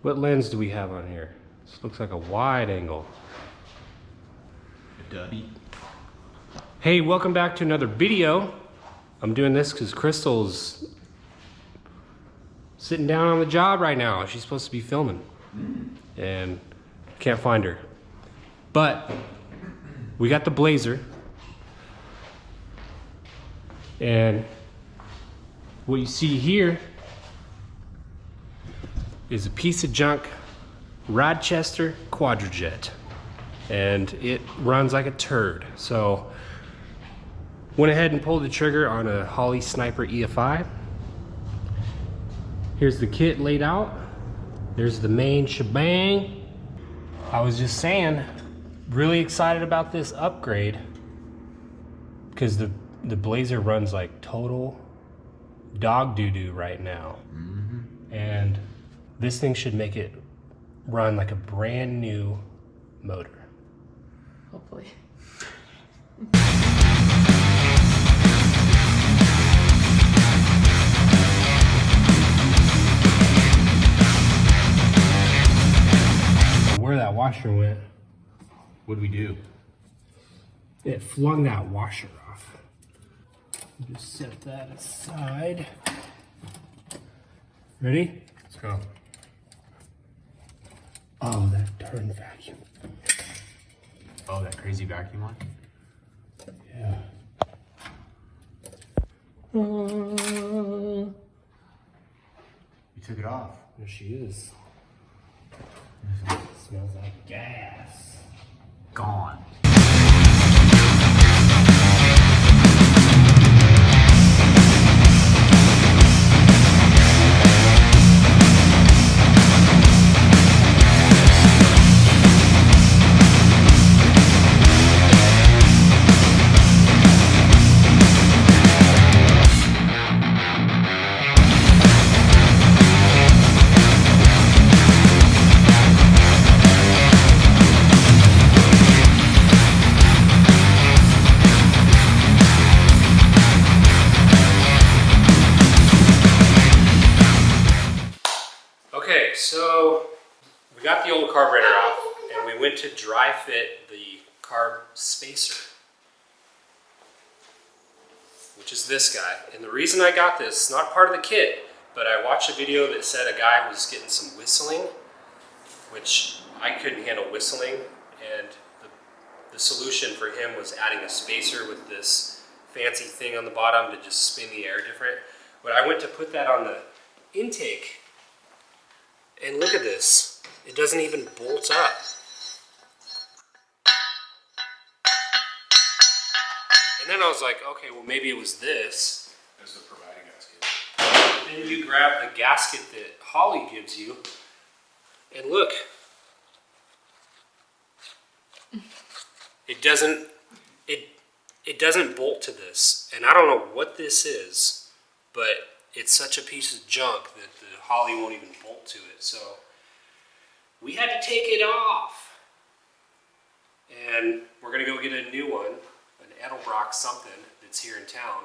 What lens do we have on here? This looks like a wide angle. Hey, welcome back to another video. I'm doing this because Crystal's sitting down on the job right now. She's supposed to be filming and can't find her. But we got the Blazer. And what you see here is a piece of junk Rochester Quadrajet. And it runs like a turd. So went ahead and pulled the trigger on a Holley Sniper EFI. Here's the kit laid out. There's the main shebang. I was just saying, really excited about this upgrade because the Blazer runs like total dog doo-doo right now. And this thing should make it run like a brand new motor. Hopefully. Where that washer went, What'd we do? it flung that washer off. Just set that aside. Ready? Let's go. Oh, that darn vacuum. Oh, that crazy vacuum one? Yeah. You took it off. There she is. Smells like gas. Gone. Okay, so we got the old carburetor off and we went to dry fit the carb spacer, which is this guy. And the reason I got this, not part of the kit, but I watched a video that said a guy was getting some whistling, which I couldn't handle whistling, and the solution for him was adding a spacer with this fancy thing on the bottom to just spin the air different. But I went to put that on the intake, and look at this. It doesn't even bolt up. And then I was like, okay, well maybe it was this. There's the providing gasket. Then you grab the gasket that Holley gives you, and look. It doesn't bolt to this. And I don't know what this is, but it's such a piece of junk that the Holley won't even bolt to it. So we had to take it off. And we're gonna go get a new one, an Edelbrock something that's here in town.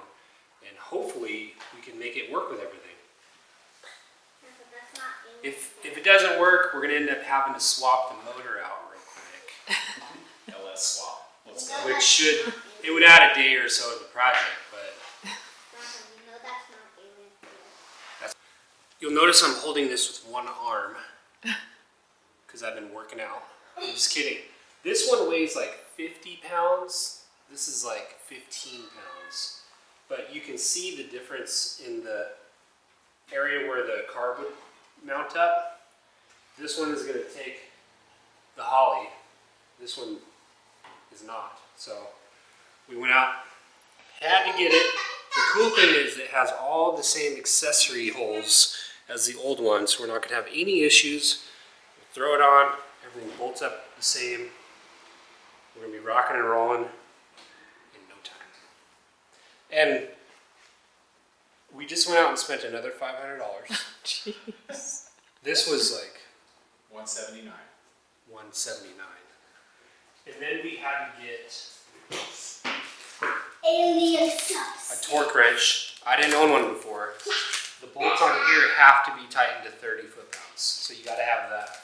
And hopefully we can make it work with everything. If it doesn't work, we're gonna end up having to swap the motor out real quick. LS swap. Let's go. Which it would add a day or so to the project, but you'll notice I'm holding this with one arm because I've been working out. I'm just kidding. This one weighs like 50 pounds. This is like 15 pounds. But you can see the difference in the area where the carb would mount up. This one is going to take the Holley. This one is not. So we went out, had to get it. The cool thing is it has all the same accessory holes as the old one, so we're not going to have any issues. We'll throw it on, everything bolts up the same. We're going to be rocking and rolling in no time. And we just went out and spent another $500. Jeez. This was like $179. $179. And then we had to get alien a torque wrench. I didn't own one before. the bolts on here have to be tightened to 30 foot-pounds. So you got to have that.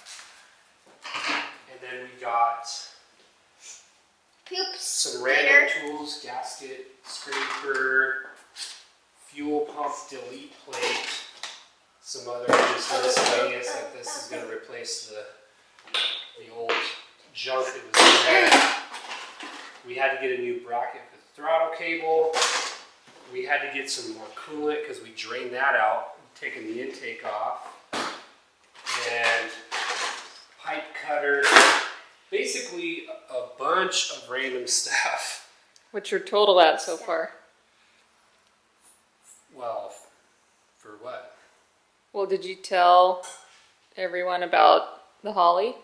And then we got some random tools, gasket, scraper, fuel pump delete plate, some other just miscellaneous, like this is going to replace the old junk that was in there. We had to get a new bracket for the throttle cable. We had to get some more coolant because we drained that out, taking the intake off. And pipe cutter. Basically a bunch of random stuff. What's your total at so far? Well, for what? Well, did you tell everyone about the Holley?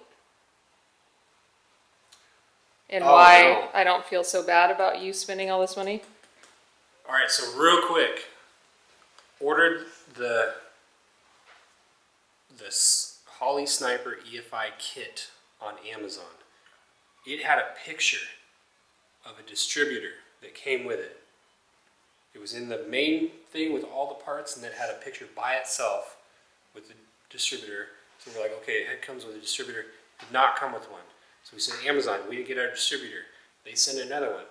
And why no. I don't feel so bad about you spending all this money? All right, so real quick, ordered the Holley Sniper EFI kit on Amazon. It had a picture of a distributor that came with it. It was in the main thing with all the parts, and then had a picture by itself with the distributor. So we're like, okay, it comes with a distributor. Did not come with one. So we said, Amazon, we didn't get our distributor. They sent another one.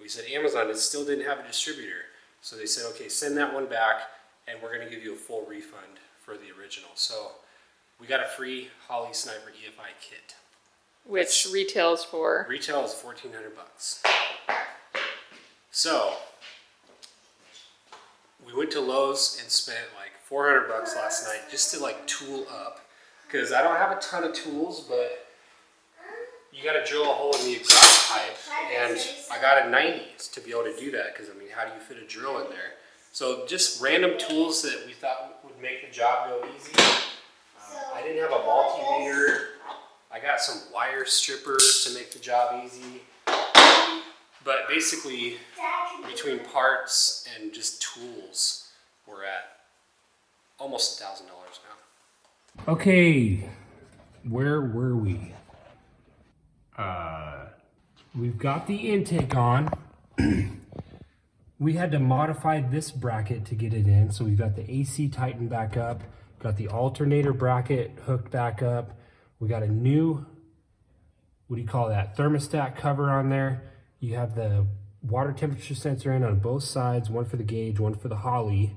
We said, Amazon, it still didn't have a distributor. So they said, okay, send that one back, and we're going to give you a full refund for the original. So we got a free Holley Sniper EFI kit. Which retails for? Retail is $1,400. So we went to Lowe's and spent like $400 last night just to like tool up, because I don't have a ton of tools, but you got to drill a hole in the exhaust pipe, and I got a 90 to be able to do that, because I mean, how do you fit a drill in there? So just random tools that we thought would make the job go easy. I didn't have a multimeter. I got some wire strippers to make the job easy. But basically, between parts and just tools, we're at almost $1,000 now. Okay, where were we? We've got the intake on. We had to modify this bracket to get it in. So we've got the AC tightened back up, got the alternator bracket hooked back up. We got a new, what do you call that, thermostat cover on there. You have the water temperature sensor in on both sides, one for the gauge, one for the Holley.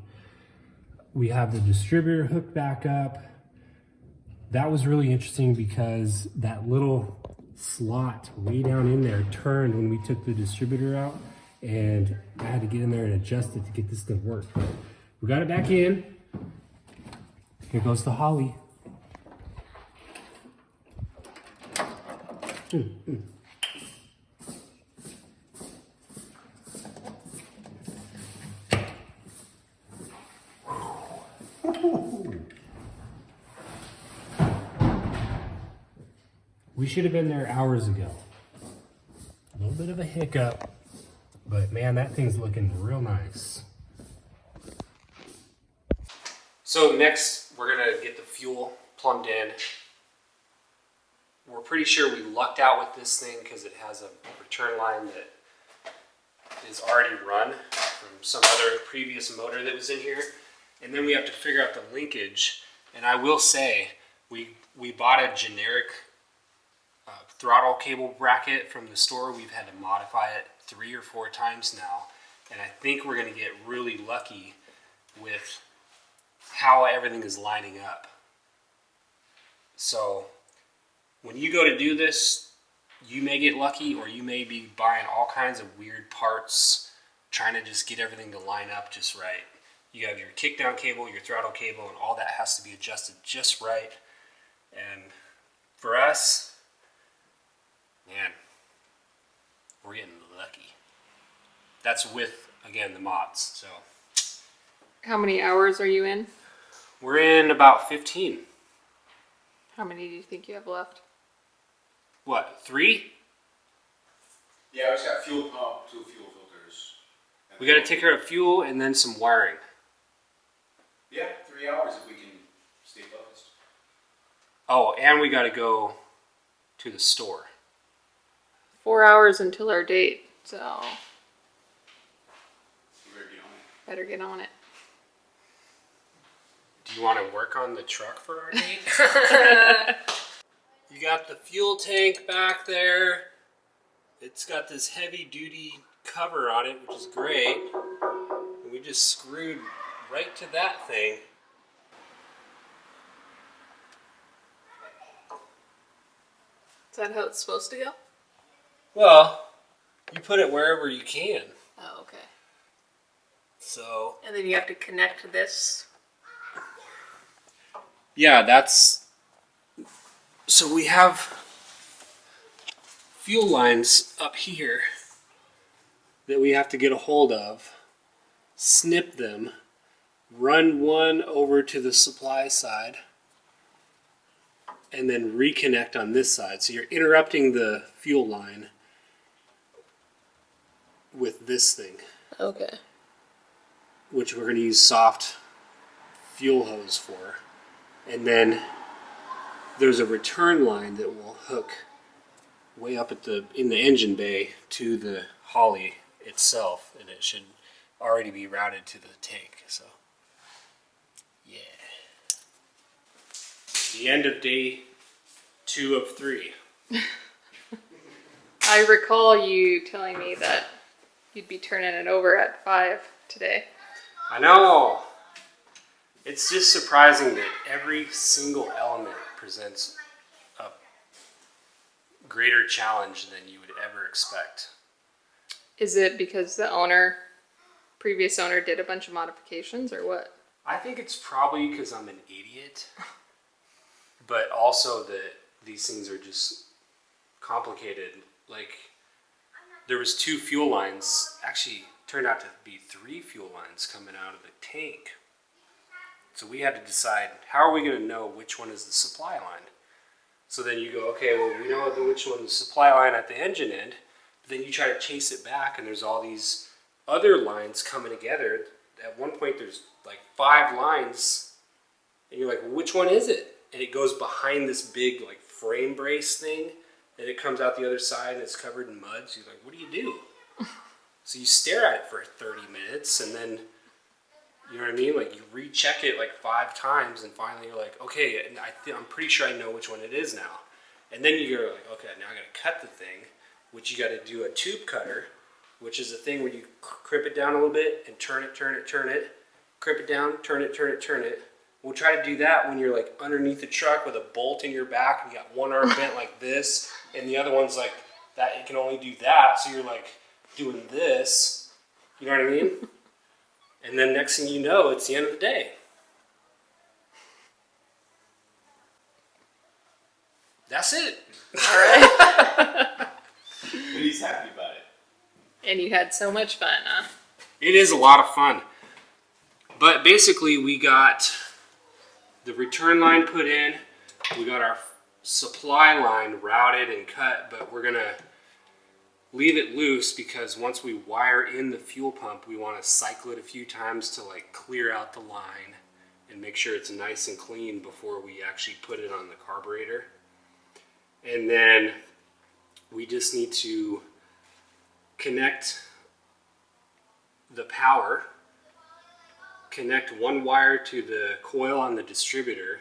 We have the distributor hooked back up. That was really interesting because that little slot way down in there turned when we took the distributor out, and I had to get in there and adjust it to get this to work. But we got it back in. Here goes the Holley. We should have been there hours ago. A little bit of a hiccup, but man, that thing's looking real nice. So next, we're gonna get the fuel plumbed in. We're pretty sure we lucked out with this thing because it has a return line that is already run from some other previous motor that was in here. And then we have to figure out the linkage. And I will say, we bought a generic throttle cable bracket from the store. We've had to modify it 3 or 4 times now. And I think we're gonna get really lucky with how everything is lining up. So when you go to do this, you may get lucky, or you may be buying all kinds of weird parts, trying to just get everything to line up just right. You have your kickdown cable, your throttle cable, and all that has to be adjusted just right. And for us, man, we're getting lucky. That's with, again, the mods. So How many hours are you in? we're in about 15. How many do you think you have left? What, 3? Yeah, we just got fuel pump, 2 fuel filters. We got to take care of fuel and then some wiring. Yeah, 3 hours if we can stay focused. Oh, and we got to go to the store. 4 hours until our date, so We better get on it. better get on it. Do you want to work on the truck for our date? You got the fuel tank back there. It's got this heavy duty cover on it, which is great. And we just screwed right to that thing. Is that how it's supposed to go? Well, you put it wherever you can. Oh, okay. So, And then you have to connect this. yeah, that's... So we have fuel lines up here that we have to get a hold of, snip them, run one over to the supply side, and then reconnect on this side. So you're interrupting the fuel line with this thing, Okay. which we're going to use soft fuel hose for. And then there's a return line that will hook way up at in the engine bay to the Holley itself, and it should already be routed to the tank. So, yeah. The end of day 2 of 3. I recall you telling me that you'd be turning it over at 5 today. I know. It's just surprising that every single element presents a greater challenge than you would ever expect. Is it because the previous owner did a bunch of modifications or what? I think it's probably because I'm an idiot, but also that these things are just complicated. Like, there was 2 fuel lines, actually turned out to be 3 fuel lines coming out of the tank. So we had to decide, how are we going to know which one is the supply line? So then you go, okay, well, we know which one is the supply line at the engine end, but then you try to chase it back, and there's all these other lines coming together. At one point, there's like 5 lines, and you're like, well, which one is it? And it goes behind this big like frame brace thing, and it comes out the other side, and it's covered in mud. So you're like, what do you do? So you stare at it for 30 minutes, and then, you know what I mean? Like, you recheck it like 5 times, and finally you're like, okay, and I'm pretty sure I know which one it is now. And then you go like, okay, now I got to cut the thing, which you got to do a tube cutter, which is a thing where you crimp it down a little bit and turn it, crimp it down, turn it. We'll try to do that when you're like underneath the truck with a bolt in your back, and you got one arm bent like this, and the other one's like that. You can only do that, so you're like doing this. You know what I mean? And then next thing you know, it's the end of the day. That's it. All right. But he's happy about it. And you had so much fun, huh? It is a lot of fun. But basically, we got the return line put in. We got our supply line routed and cut, but we're going to leave it loose because once we wire in the fuel pump, we want to cycle it a few times to like clear out the line and make sure it's nice and clean before we actually put it on the carburetor. And then we just need to connect the power, connect one wire to the coil on the distributor,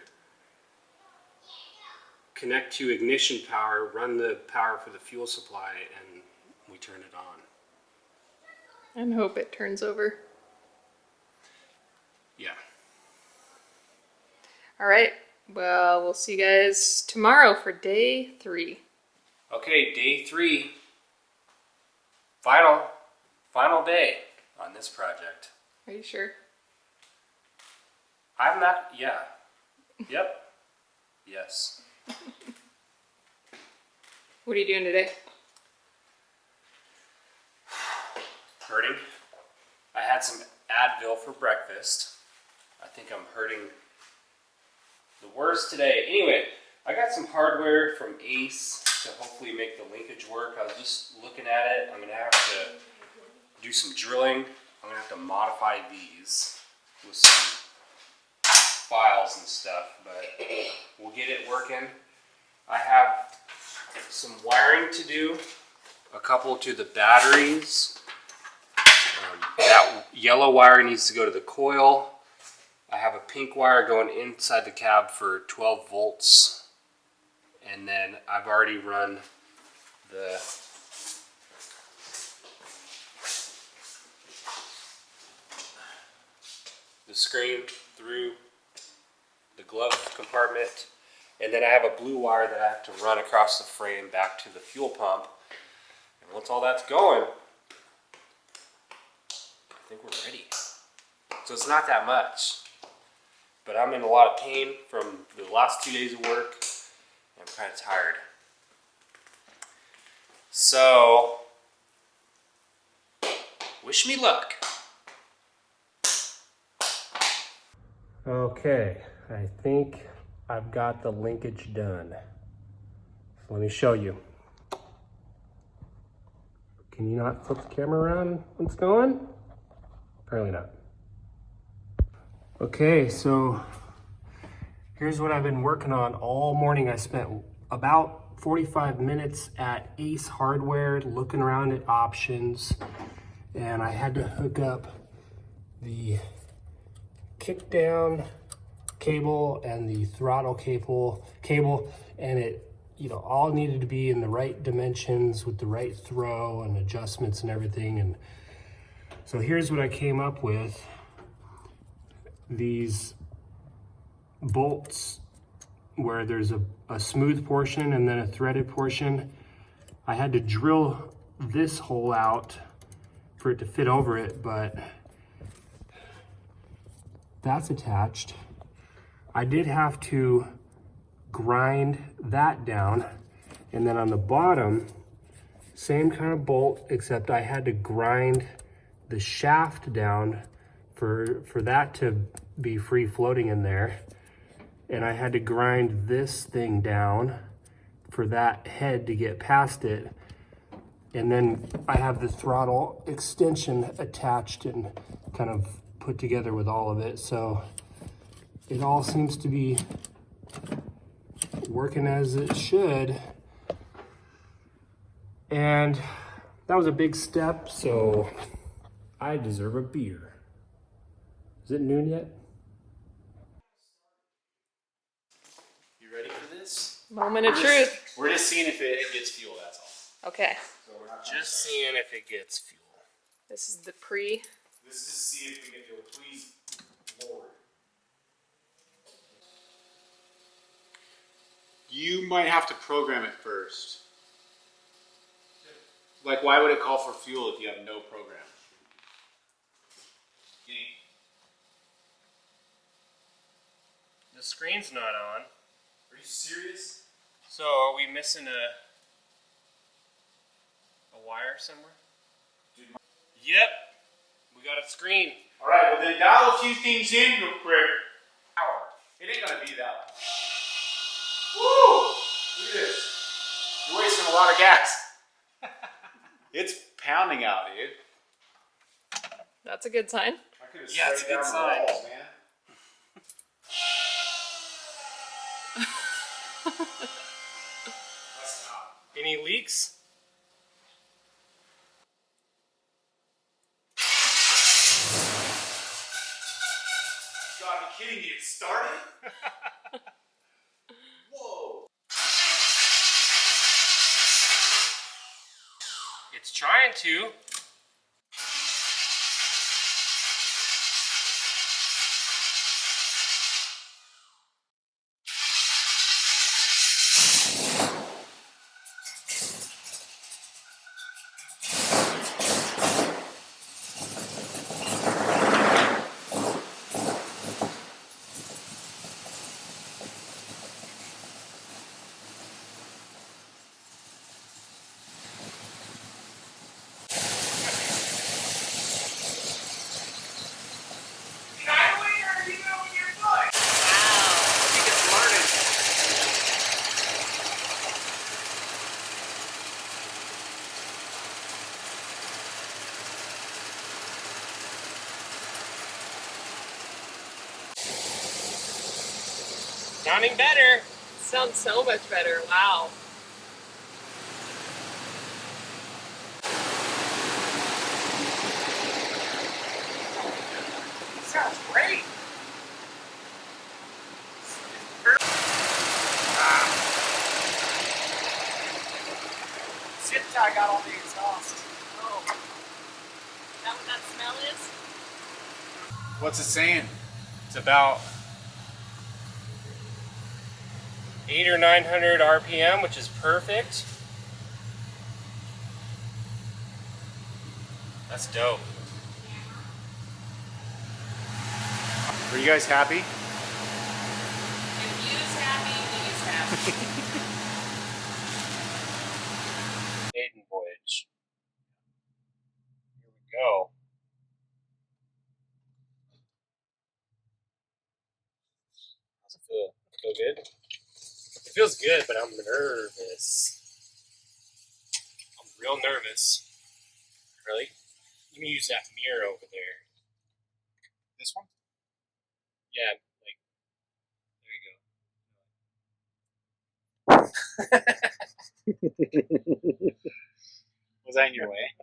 connect to ignition power, run the power for the fuel supply, and we turn it on. And hope it turns over. Yeah. All right. Well, we'll see you guys tomorrow for day 3. Okay, day 3. Final day on this project. Are you sure? I'm not, yeah. Yep. Yes. What are you doing today? Hurting. I had some Advil for breakfast. I think I'm hurting the worst today. Anyway, I got some hardware from Ace to hopefully make the linkage work. I was just looking at it. I'm going to have to do some drilling. I'm going to have to modify these with some files and stuff, but we'll get it working. I have some wiring to do, a couple to the batteries. That yellow wire needs to go to the coil. I have a pink wire going inside the cab for 12 volts. And then I've already run the screen through the glove compartment. And then I have a blue wire that I have to run across the frame back to the fuel pump. And once all that's going, I think we're ready. So it's not that much. But I'm in a lot of pain from the last 2 days of work. I'm kind of tired. So, wish me luck. Okay, I think I've got the linkage done. So let me show you. Can you not flip the camera around when it's going? Apparently not. Okay, so here's what I've been working on all morning. I spent about 45 minutes at Ace Hardware looking around at options, and I had to hook up the kick down cable and the throttle cable, and it, you know, all needed to be in the right dimensions with the right throw and adjustments and everything. And so here's what I came up with. These bolts where there's a smooth portion and then a threaded portion. I had to drill this hole out for it to fit over it, but that's attached. I did have to grind that down, and then on the bottom, same kind of bolt, except I had to grind the shaft down for that to be free floating in there. And I had to grind this thing down for that head to get past it. And then I have the throttle extension attached and kind of put together with all of it. So it all seems to be working as it should. And that was a big step, so I deserve a beer. Is it noon yet? You ready for this? Moment of truth. We're just seeing if it gets fuel, that's all. Okay. So we're not Just seeing if it gets fuel. This is the pre. This is to see if we get fuel. Please, Lord. You might have to program it first. Like, why would it call for fuel if you have no program? The screen's not on. Are you serious? So are we missing a wire somewhere? Dude, Yep. We got a screen. all right, well then dial a few things in real quick. Power. It ain't gonna be that. Woo! Look at this. You're wasting a lot of gas. It's pounding out, dude. That's a good sign. I could have Yeah, it's a sprayed good down sign. the walls, man. That's not. Any leaks? You gotta be kidding me, it started? Whoa. It's trying to. Sounding better. Sounds so much better. Wow. Sounds great. how I got all the exhaust. Oh. Is that what that smell is? What's it saying? It's about 800 or 900 RPM, which is perfect. That's dope. Are you guys happy? If you's happy, he's happy. Maiden voyage. Here we go. How's it feel? Feel good? It feels good, but I'm nervous. I'm real nervous. Really? Let me use that mirror over there. This one? Yeah, like, there you go. Was that in your way?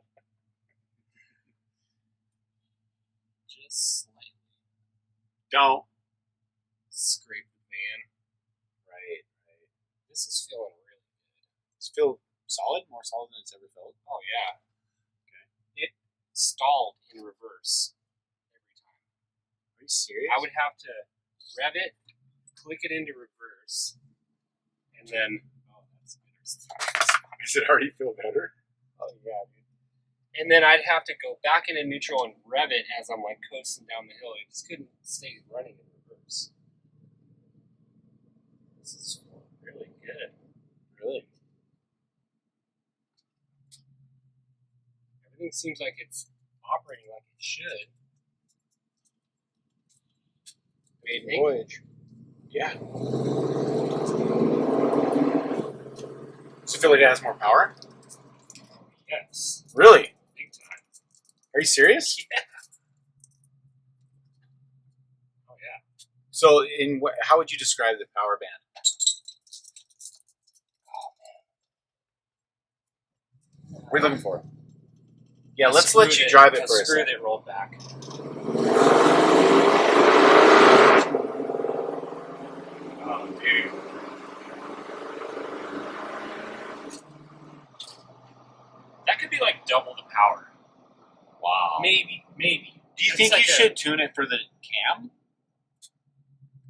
Just slightly. Don't. Scrape the van. Right. This is feeling really good. Does it feel solid? More solid than it's ever felt? Oh, yeah. Okay. It stalled in reverse every time. Are you serious? I would have to rev it, click it into reverse, and then. Oh, that's interesting. Does it already feel better? Oh, yeah, dude. And then I'd have to go back into neutral and rev it as I'm like coasting down the hill. It just couldn't stay running in reverse. This is really good. Really? Everything seems like it's operating like it should. Maiden voyage. Yeah. Does it feel like it has more power? Yes. Really? Big time. Are you serious? Yeah. Oh, yeah. So, how would you describe the power band? What are you looking for? Yeah, let's let you drive it for a screw second. that rolled back. Oh, dude. That could be like double the power. Wow. Maybe. Do you It's think like you should tune it for the cam?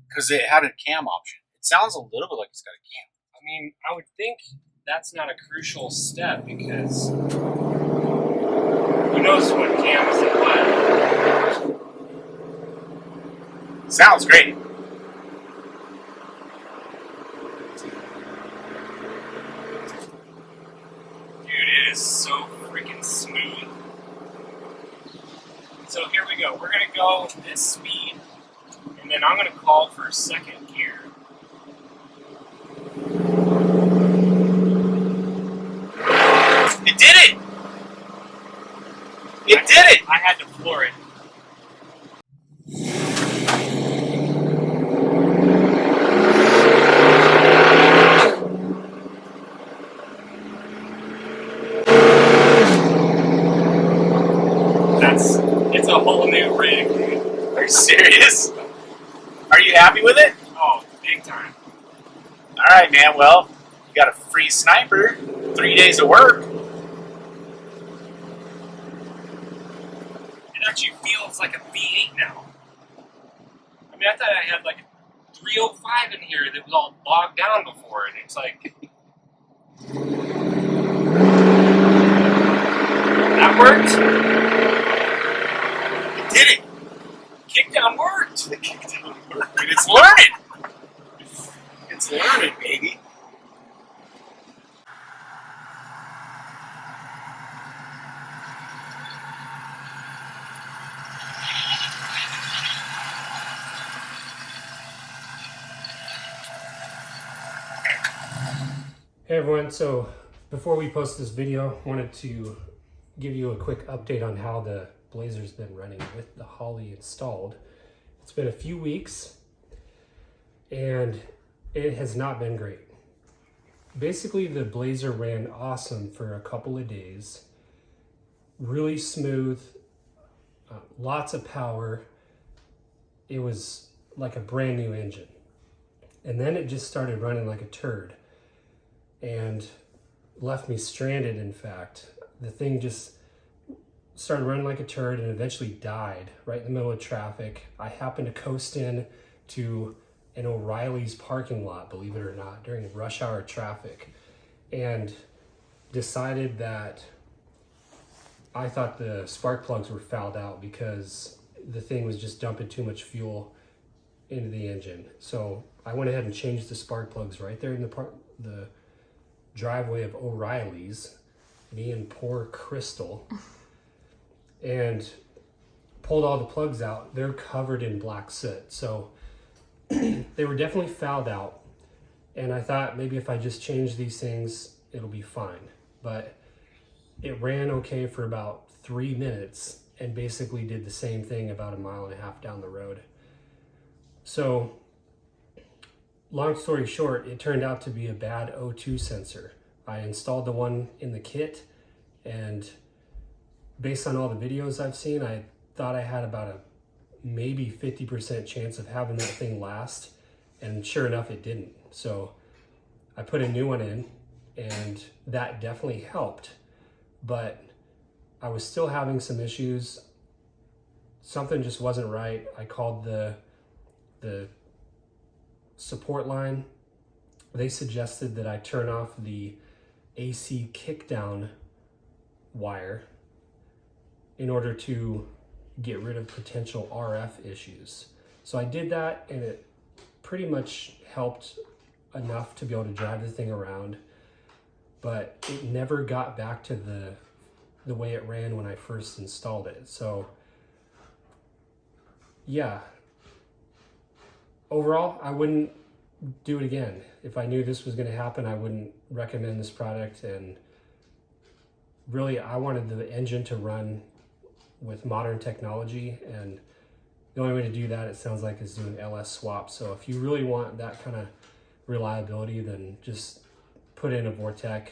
Because it had a cam option. It sounds a little bit like it's got a cam. I mean, I would think that's not a crucial step because who knows what cams and what. Sounds great. Dude, it is so freaking smooth. So here we go. We're going to go this speed, and then I'm going to call for second gear. It did it! It did it! I had to floor it. It's a whole new rig, dude. Are you serious? Are you happy with it? Oh, big time. Alright, man. Well, you got a free sniper. 3 days of work. It actually feels like a V8 now. I mean, I thought I had like a 305 in here that was all bogged down before, and it's like... That worked? Did it? Kickdown worked! The kickdown worked. And it's learning! It's learning, baby. Hey everyone, so before we post this video, I wanted to give you a quick update on how the Blazer's been running with the Holley installed. It's been a few weeks and it has not been great. Basically, the Blazer ran awesome for a couple of days. Really smooth, lots of power. It was like a brand new engine. And then it just started running like a turd. And left me stranded, in fact. The thing just started running like a turd and eventually died right in the middle of traffic. I happened to coast in to an O'Reilly's parking lot, believe it or not, during rush hour traffic, and decided that I thought the spark plugs were fouled out because the thing was just dumping too much fuel into the engine. So I went ahead and changed the spark plugs right there in the driveway of O'Reilly's, me and poor Crystal, and pulled all the plugs out. They're covered in black soot. So they were definitely fouled out. And I thought maybe if I just change these things, it'll be fine. But it ran okay for about 3 minutes and basically did the same thing about 1.5 miles down the road. So long story short, it turned out to be a bad O2 sensor. I installed the one in the kit, and based on all the videos I've seen, I thought I had about a maybe 50% chance of having that thing last, and sure enough it didn't. So I put a new one in, and that definitely helped, but I was still having some issues. Something just wasn't right. I called the support line. They suggested that I turn off the AC kickdown wire in order to get rid of potential RF issues. So I did that, and it pretty much helped enough to be able to drive the thing around, but it never got back to the way it ran when I first installed it. So yeah, overall, I wouldn't do it again. If I knew this was going to happen, I wouldn't recommend this product. And really, I wanted the engine to run with modern technology, and the only way to do that, it sounds like, is doing LS swap. So if you really want that kind of reliability, then just put in a Vortec.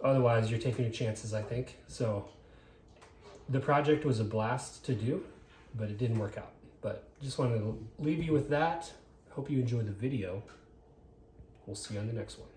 Otherwise, you're taking your chances, I think. So the project was a blast to do, but it didn't work out. But just wanted to leave you with that. Hope you enjoyed the video. We'll see you on the next one.